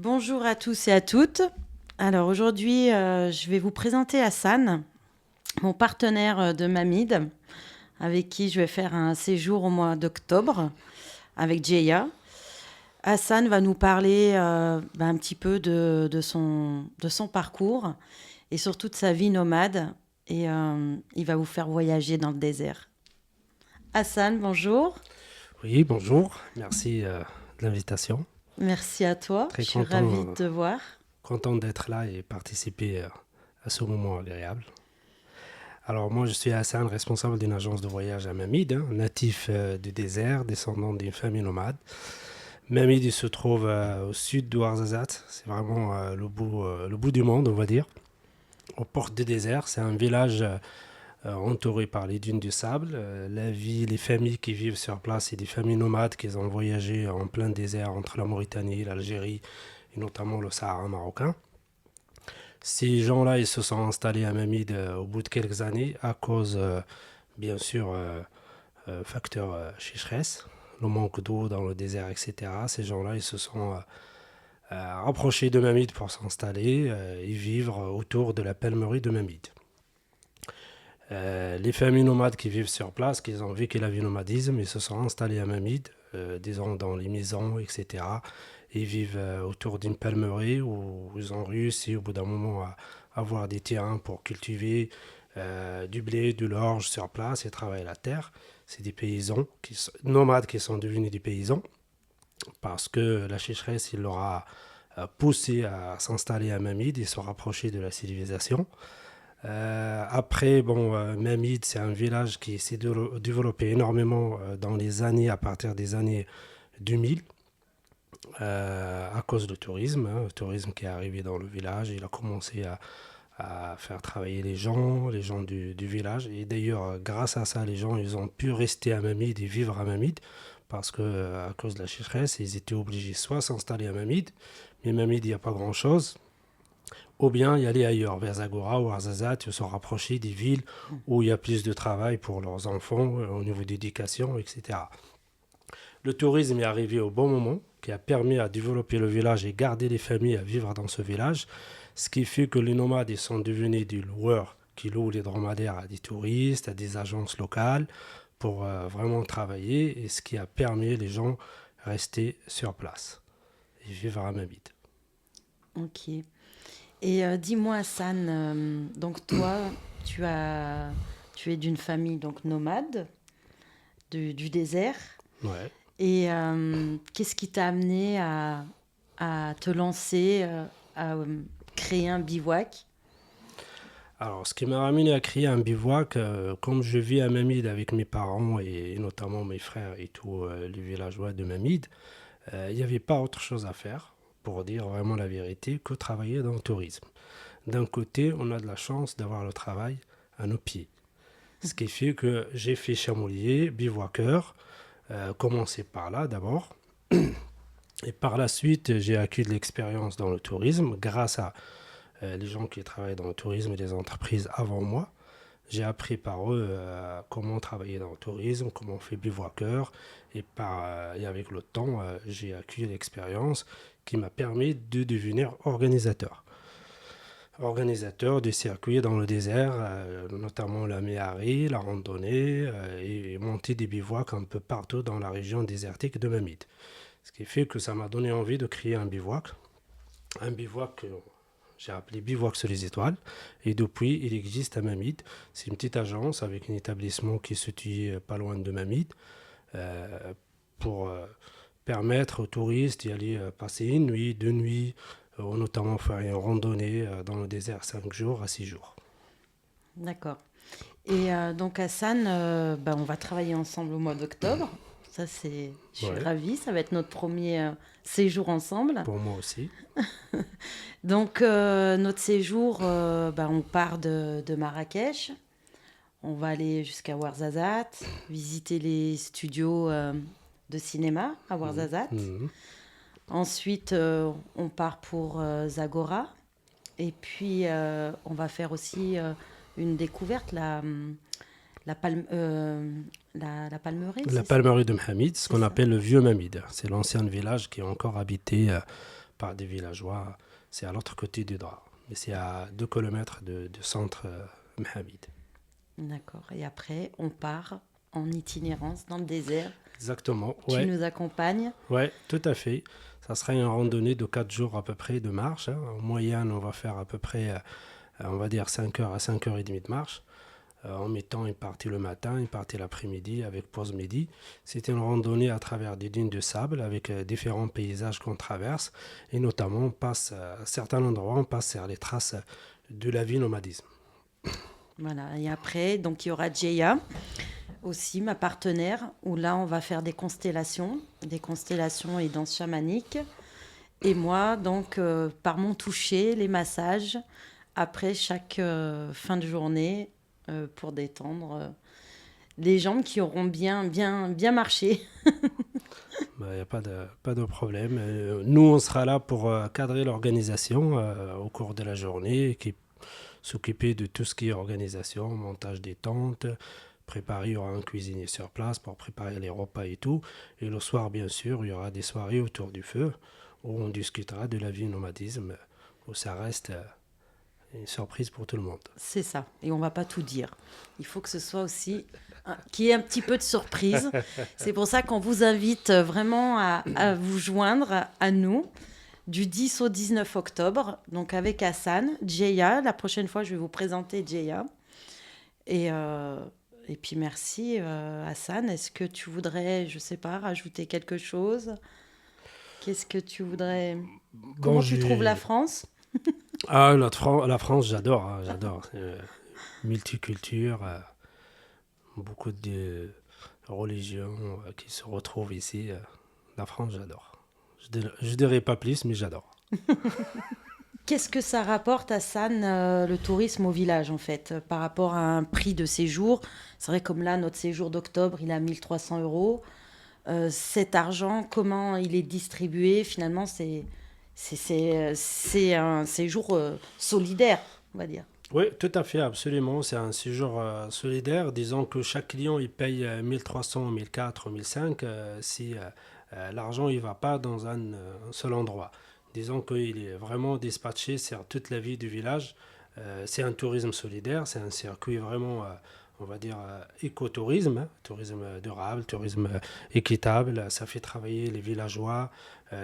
Bonjour à tous et à toutes. Alors aujourd'hui, je vais vous présenter Hassan, mon partenaire de Mamid, avec qui je vais faire un séjour au mois d'octobre avec Jeya. Hassan va nous parler un petit peu de son parcours et surtout de sa vie nomade. Et il va vous faire voyager dans le désert. Hassan, bonjour. Oui, bonjour. Merci de l'invitation. Merci à toi. Très Je suis ravie de content, te voir. content d'être là et participer à ce moment agréable. Alors moi, je suis Hassan, responsable d'une agence de voyage à Mamid, natif du désert, descendant d'une famille nomade. Mamid, il se trouve au sud de Ouarzazate. C'est vraiment le bout du monde, on va dire. Aux portes du désert, c'est un village entouré par les dunes du sable. La vie, les familles qui vivent sur place, c'est des familles nomades qui ont voyagé en plein désert entre la Mauritanie, l'Algérie et notamment le Sahara marocain. Ces gens-là, ils se sont installés à Mamid au bout de quelques années à cause, bien sûr, facteur sécheresse, le manque d'eau dans le désert, etc. Ces gens-là, ils se sont rapprochés de Mamid pour s'installer et vivre autour de la palmerie de Mamid. Les familles nomades qui vivent sur place, qui ont vécu la vie nomadisme, ils se sont installés à Mamid, disons dans les maisons, etc. Ils vivent autour d'une palmeraie où ils ont réussi au bout d'un moment à avoir des terrains pour cultiver du blé, de l'orge sur place et travailler la terre. C'est des paysans nomades qui sont devenus des paysans parce que la sécheresse, il leur a poussé à s'installer à Mamid et se rapprocher de la civilisation. Après, bon, Mamid, c'est un village qui s'est développé énormément dans les années, à partir des années 2000, à cause du tourisme. Le tourisme qui est arrivé dans le village, il a commencé à faire travailler les gens du village. Et d'ailleurs, grâce à ça, les gens, ils ont pu rester à Mamid et vivre à Mamid, parce que à cause de la sécheresse, ils étaient obligés soit s'installer à Mamid, mais Mamid, il n'y a pas grand-chose, ou bien y aller ailleurs, vers Zagora ou Arzazat, se rapprocher des villes où il y a plus de travail pour leurs enfants, au niveau d'éducation, etc. Le tourisme est arrivé au bon moment, qui a permis à développer le village et garder les familles à vivre dans ce village, ce qui fait que les nomades ils sont devenus des loueurs qui louent les dromadaires à des touristes, à des agences locales, pour vraiment travailler, et ce qui a permis les gens de rester sur place et vivre à Mamid. Ok. Et dis-moi, Hassan, donc toi, tu as, tu es d'une famille donc nomade du désert. Ouais. Et qu'est-ce qui t'a amené à te lancer, à créer un bivouac? Alors, ce qui m'a ramené à créer un bivouac, comme je vis à Mamid avec mes parents et notamment mes frères et tous les villageois de Mamid, il n'y avait pas autre chose à faire, pour dire vraiment la vérité, que travailler dans le tourisme. D'un côté, on a de la chance d'avoir le travail à nos pieds. Ce qui fait que j'ai fait chamolier, bivouaqueur, commencé par là d'abord. Et par la suite, j'ai acquis de l'expérience dans le tourisme grâce à les gens qui travaillent dans le tourisme et les entreprises avant moi. J'ai appris par eux comment travailler dans le tourisme, comment on fait bivouaqueur. Et avec le temps, j'ai acquis l'expérience qui m'a permis de devenir organisateur. Organisateur de circuits dans le désert, notamment la méhari, la randonnée, et monter des bivouacs un peu partout dans la région désertique de Mamid. Ce qui fait que ça m'a donné envie de créer un bivouac. Un bivouac que j'ai appelé Bivouac sur les étoiles. Et depuis, il existe à Mamid. C'est une petite agence avec un établissement qui se situe pas loin de Mamid, euh, pour permettre aux touristes d'y aller passer une nuit, deux nuits, notamment faire une randonnée dans le désert 5 jours à 6 jours. D'accord. Et donc Hassan, on va travailler ensemble au mois d'octobre. Ça, je suis Ouais, ravie. Ça va être notre premier séjour ensemble. pour moi aussi. Donc notre séjour, on part de Marrakech. On va aller jusqu'à Ouarzazate, visiter les studios de cinéma à Mhm, Ouarzazate. mhm. Ensuite, on part pour Zagora. Et puis, on va faire aussi une découverte, la, palme, la palmeraie, La c'est ça? palmerie de Mohamed, ce C'est qu'on ça. appelle le vieux Mamid. C'est l'ancien village qui est encore habité par des villageois. C'est à l'autre côté du Dra. Mais c'est à 2 kilomètres du centre Mohammed. D'accord. Et après, on part en itinérance dans le désert. Exactement, Tu ouais. nous accompagnes. Ouais, tout à fait. Ça sera une randonnée de 4 jours à peu près de marche, hein. En moyenne, on va faire à peu près, on va dire 5 heures à 5h30 de marche. En mettant une partie le matin, une partie l'après-midi avec pause midi. C'était une randonnée à travers des dunes de sable avec différents paysages qu'on traverse. Et notamment, on passe à certains endroits, on passe sur les traces de la vie nomadisme. Voilà. Et après, donc il y aura Djeya, aussi ma partenaire, où là, on va faire des constellations et danse chamanique. Et moi, donc, par mon toucher, les massages, après chaque fin de journée, pour détendre les jambes qui auront bien marché. Il n'y a pas de problème. Nous, on sera là pour cadrer l'organisation au cours de la journée, qui s'occuper de tout ce qui est organisation, montage des tentes, préparer, il y aura un cuisinier sur place pour préparer les repas et tout. Et le soir, bien sûr, il y aura des soirées autour du feu où on discutera de la vie nomadisme, où ça reste une surprise pour tout le monde. C'est ça. Et on va pas tout dire. Il faut que ce soit aussi qu'il y ait un petit peu de surprise. C'est pour ça qu'on vous invite vraiment à vous joindre à nous du 10 au 19 octobre, donc avec Hassan, Djeya. La prochaine fois, je vais vous présenter Djeya. Et puis merci Hassan. Est-ce que tu voudrais, je sais pas, rajouter quelque chose? Qu'est-ce que tu voudrais... Comment tu trouves la France? Ah, la France, j'adore, hein, j'adore. Multiculture, beaucoup de religions qui se retrouvent ici. La France, j'adore. Je dirais pas plus, mais j'adore. Qu'est-ce que ça rapporte, Hassan, le tourisme au village, en fait, par rapport à un prix de séjour? C'est vrai, comme là, notre séjour d'octobre, il est à 1 300 €. Cet argent, comment il est distribué? Finalement, c'est un séjour solidaire, on va dire. Oui, tout à fait, absolument. C'est un séjour solidaire. Disons que chaque client, il paye 1300, 1400, 1500 si l'argent ne va pas dans un seul endroit. Disons qu'il est vraiment dispatché sur toute la vie du village. C'est un tourisme solidaire, c'est un circuit vraiment, on va dire, écotourisme, hein, tourisme durable, tourisme équitable. Ça fait travailler les villageois,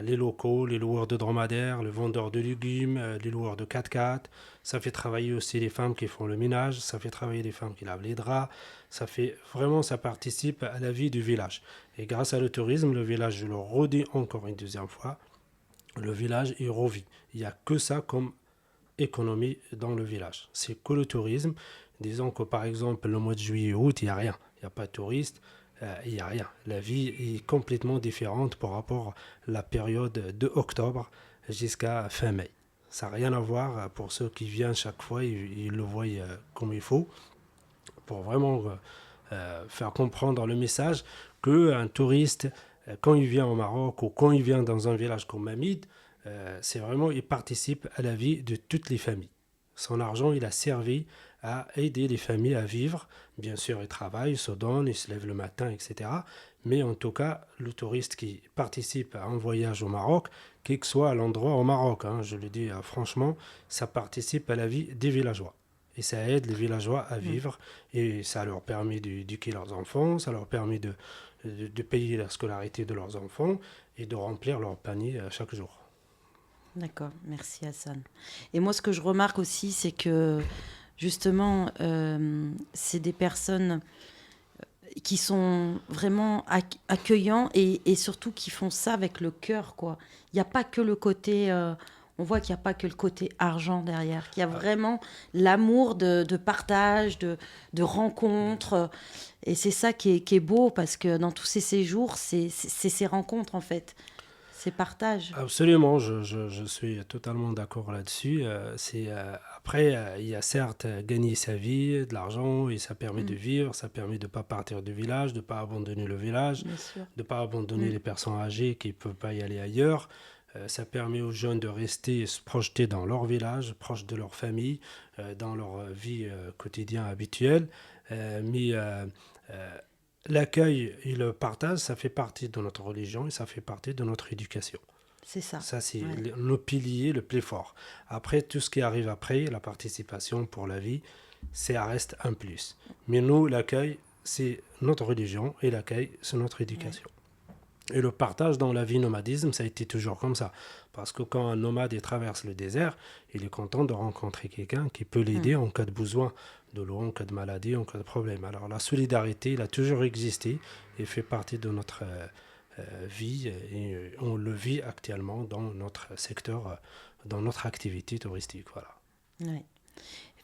les locaux, les loueurs de dromadaires, les vendeurs de légumes, les loueurs de 4x4. Ça fait travailler aussi les femmes qui font le ménage, ça fait travailler les femmes qui lavent les draps. Ça fait vraiment, ça participe à la vie du village. Et grâce à le tourisme, le village, je le redis encore une deuxième fois, le village, il revit. Il n'y a que ça comme économie dans le village. C'est que le tourisme. Disons que par exemple, le mois de juillet et août, il n'y a rien. Il n'y a pas de touristes, il n'y a rien. La vie est complètement différente par rapport à la période de octobre jusqu'à fin mai. Ça n'a rien à voir pour ceux qui viennent chaque fois, ils le voient comme il faut, pour vraiment faire comprendre le message qu'un touriste, quand il vient au Maroc ou quand il vient dans un village comme Mamid, c'est vraiment, il participe à la vie de toutes les familles. Son argent, il a servi à aider les familles à vivre. Bien sûr, il travaille, il se donne, il se lève le matin, etc. Mais en tout cas, le touriste qui participe à un voyage au Maroc, quel que soit l'endroit au Maroc, hein, je le dis franchement, ça participe à la vie des villageois. Et ça aide les villageois à vivre. Et ça leur permet d'éduquer leurs enfants, ça leur permet de payer la scolarité de leurs enfants et de remplir leur panier chaque jour. D'accord, merci Hassan. Et moi, ce que je remarque aussi, c'est que justement, c'est des personnes qui sont vraiment accueillants et surtout qui font ça avec le cœur, quoi. Il n'y a pas que le côté... on voit qu'il n'y a pas que le côté argent derrière, qu'il y a vraiment l'amour de partage, de rencontre. Et c'est ça qui est beau, parce que dans tous ces séjours, c'est ces rencontres, en fait. Ces partages. Absolument, je suis totalement d'accord là-dessus. Après, il y a certes gagner sa vie, de l'argent, et ça permet de vivre, ça permet de ne pas partir du village, de ne pas abandonner le village, Bien sûr. de ne pas abandonner les personnes âgées qui ne peuvent pas y aller ailleurs. Ça permet aux jeunes de rester et se projeter dans leur village, proche de leur famille, dans leur vie quotidienne habituelle. Mais l'accueil et le partage, ça fait partie de notre religion et ça fait partie de notre éducation. C'est ça. Ça, c'est Ouais. nos piliers le plus fort. Après, tout ce qui arrive après, la participation pour la vie, ça reste un plus. Mais nous, l'accueil, c'est notre religion et l'accueil, c'est notre Ouais. éducation. Et le partage dans la vie nomadisme, ça a été toujours comme ça. Parce que quand un nomade il traverse le désert, il est content de rencontrer quelqu'un qui peut Mm. l'aider en cas de besoin, de l'eau, en cas de maladie, en cas de problème. Alors la solidarité, il a toujours existé et fait partie de notre vie et on le vit actuellement dans notre secteur, dans notre activité touristique. Voilà. Ouais.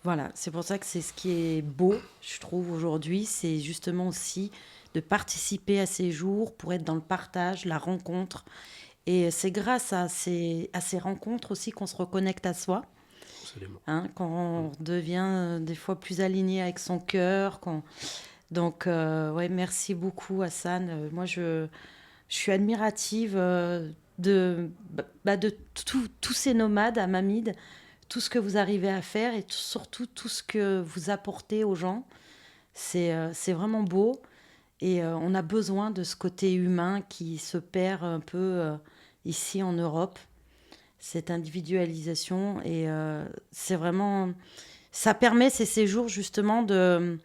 Voilà, c'est pour ça que c'est ce qui est beau, je trouve, aujourd'hui, c'est justement aussi de participer à ces jours pour être dans le partage, la rencontre. Et c'est grâce à ces rencontres aussi qu'on se reconnecte à soi, Absolument. hein, quand Mm. on devient des fois plus aligné avec son cœur. Donc, ouais, merci beaucoup, Hassan. Je suis admirative de tous ces nomades à Mamid, tout ce que vous arrivez à faire et surtout tout ce que vous apportez aux gens. C'est vraiment beau et on a besoin de ce côté humain qui se perd un peu ici en Europe, cette individualisation. Et c'est vraiment. Ça permet ces séjours justement de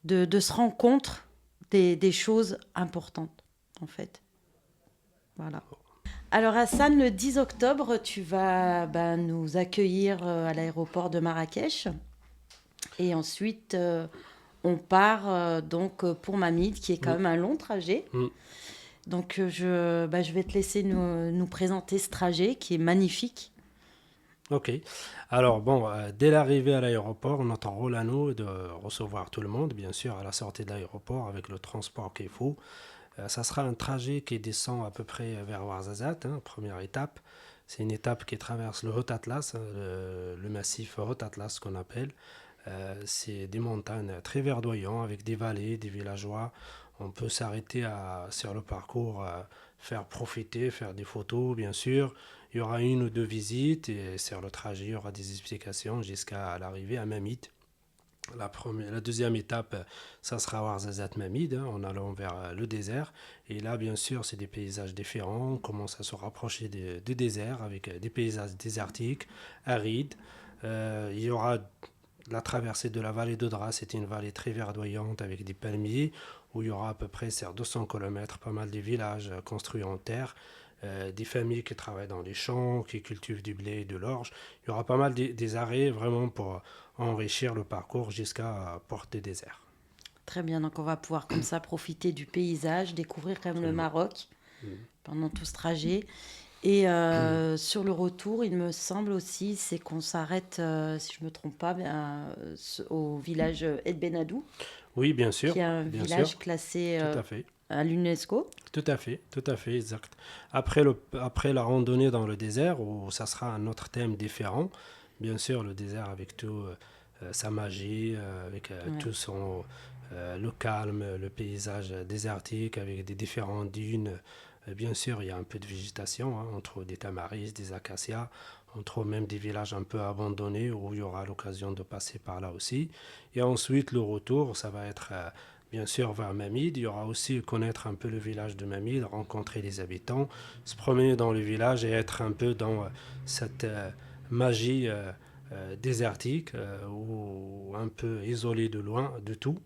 se rendre compte des choses importantes, en fait. Voilà. Alors Hassan, le 10 octobre, tu vas nous accueillir à l'aéroport de Marrakech. Et ensuite, on part donc pour Mamid, qui est quand Mm. même un long trajet. Mm. Donc je vais te laisser nous présenter ce trajet qui est magnifique. Ok. Alors, bon, dès l'arrivée à l'aéroport, notre rôle à nous est de recevoir tout le monde, bien sûr, à la sortie de l'aéroport avec le transport qu'il faut. Ça sera un trajet qui descend à peu près vers Ouarzazate, hein, première étape. C'est une étape qui traverse le Haut Atlas, hein, le massif Haut Atlas qu'on appelle. C'est des montagnes très verdoyantes avec des vallées, des villageois. On peut s'arrêter sur le parcours, faire profiter, faire des photos, bien sûr. Il y aura une ou deux visites et sur le trajet, il y aura des explications jusqu'à l'arrivée à Mamit. La deuxième étape, ça sera Ouarzazate Mamid, hein, en allant vers le désert. Et là, bien sûr, c'est des paysages différents. On commence à se rapprocher du désert avec des paysages désertiques, arides. Il y aura la traversée de la vallée d'Odra, c'est une vallée très verdoyante avec des palmiers, où il y aura à peu près sur 200 km pas mal de villages construits en terre, des familles qui travaillent dans les champs, qui cultivent du blé et de l'orge. Il y aura pas mal des arrêts vraiment pour enrichir le parcours jusqu'à Porte des Déserts. Très bien, donc on va pouvoir comme ça profiter du paysage, découvrir quand même le Absolument. Maroc Mhm. pendant tout ce trajet. Et sur le retour, il me semble aussi, c'est qu'on s'arrête, si je ne me trompe pas, au village El Benadou, Oui, qui est un bien sûr, village classé tout à fait. à l'UNESCO. Tout à fait, exact. Après la randonnée dans le désert, où ça sera un autre thème différent, bien sûr, le désert avec tout sa magie, avec Ouais. tout le calme, le paysage désertique, avec des différentes dunes. Bien sûr, il y a un peu de végétation, hein, on trouve des tamaris, des acacias, on trouve même des villages un peu abandonnés où il y aura l'occasion de passer par là aussi. Et ensuite, le retour, ça va être bien sûr vers Mamid. Il y aura aussi connaître un peu le village de Mamid, rencontrer les habitants, se promener dans le village et être un peu dans cette magie désertique ou un peu isolé de loin de tout.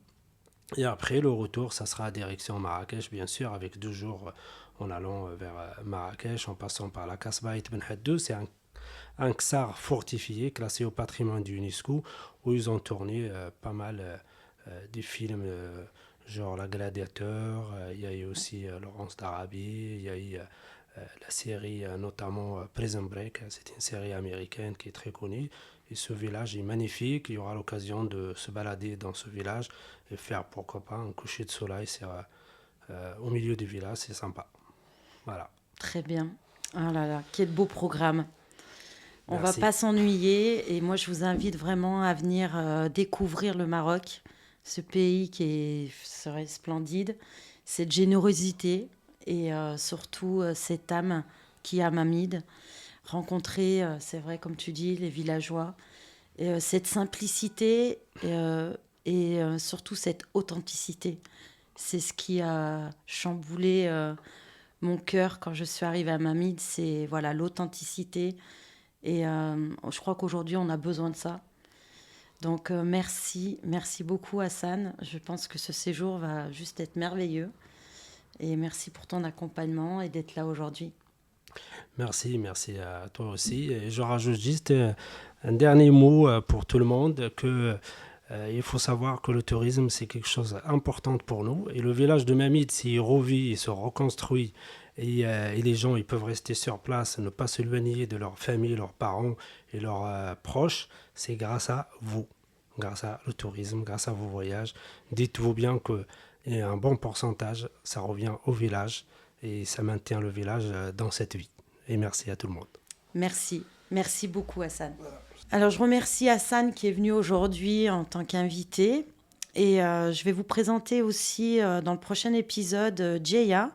Et après, le retour, ça sera direction Marrakech, bien sûr, avec 2 jours en allant vers Marrakech, en passant par la Casbah Ben Haddou. C'est un ksar fortifié, classé au patrimoine de l'UNESCO, où ils ont tourné pas mal des films genre La Gladiateur, il y a eu aussi Laurence d'Arabie, il y a eu la série notamment Prison Break, c'est une série américaine qui est très connue. Et ce village est magnifique, il y aura l'occasion de se balader dans ce village et faire pourquoi pas un coucher de soleil au milieu du village, c'est sympa. Voilà, Très bien. Ah là là, quel beau programme. On va merci. pas s'ennuyer et moi je vous invite vraiment à venir découvrir le Maroc, ce pays serait splendide, cette générosité et surtout cette âme qui a Mamid. Rencontrer, c'est vrai comme tu dis, les villageois, et, cette simplicité et surtout cette authenticité. C'est ce qui a chamboulé mon cœur quand je suis arrivée à Mamid, c'est voilà, l'authenticité. Et je crois qu'aujourd'hui, on a besoin de ça. Donc, merci beaucoup, Hassan. Je pense que ce séjour va juste être merveilleux. Et merci pour ton accompagnement et d'être là aujourd'hui. Merci à toi aussi. Et je rajoute juste un dernier mot pour tout le monde que il faut savoir que le tourisme, c'est quelque chose d'important pour nous. Et le village de Mamid, s'il revit et se reconstruit, et les gens ils peuvent rester sur place, ne pas s'éloigner de leur famille, leurs parents et leurs proches, c'est grâce à vous, grâce à le tourisme, grâce à vos voyages. Dites-vous bien que un bon pourcentage, ça revient au village et ça maintient le village dans cette vie. Et merci à tout le monde. Merci beaucoup, Hassan. Alors, je remercie Hassan qui est venu aujourd'hui en tant qu'invité. Et je vais vous présenter aussi dans le prochain épisode Djeya,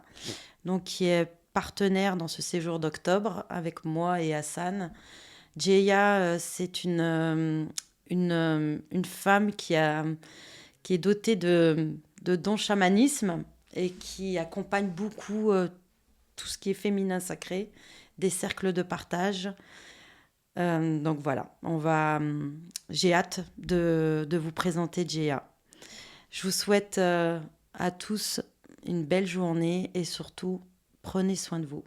donc, qui est partenaire dans ce séjour d'octobre avec moi et Hassan. Djeya, c'est une femme qui est dotée de dons chamanisme et qui accompagne beaucoup tout ce qui est féminin sacré, des cercles de partage. Donc voilà, j'ai hâte de vous présenter Djeya. Je vous souhaite à tous une belle journée et surtout, prenez soin de vous.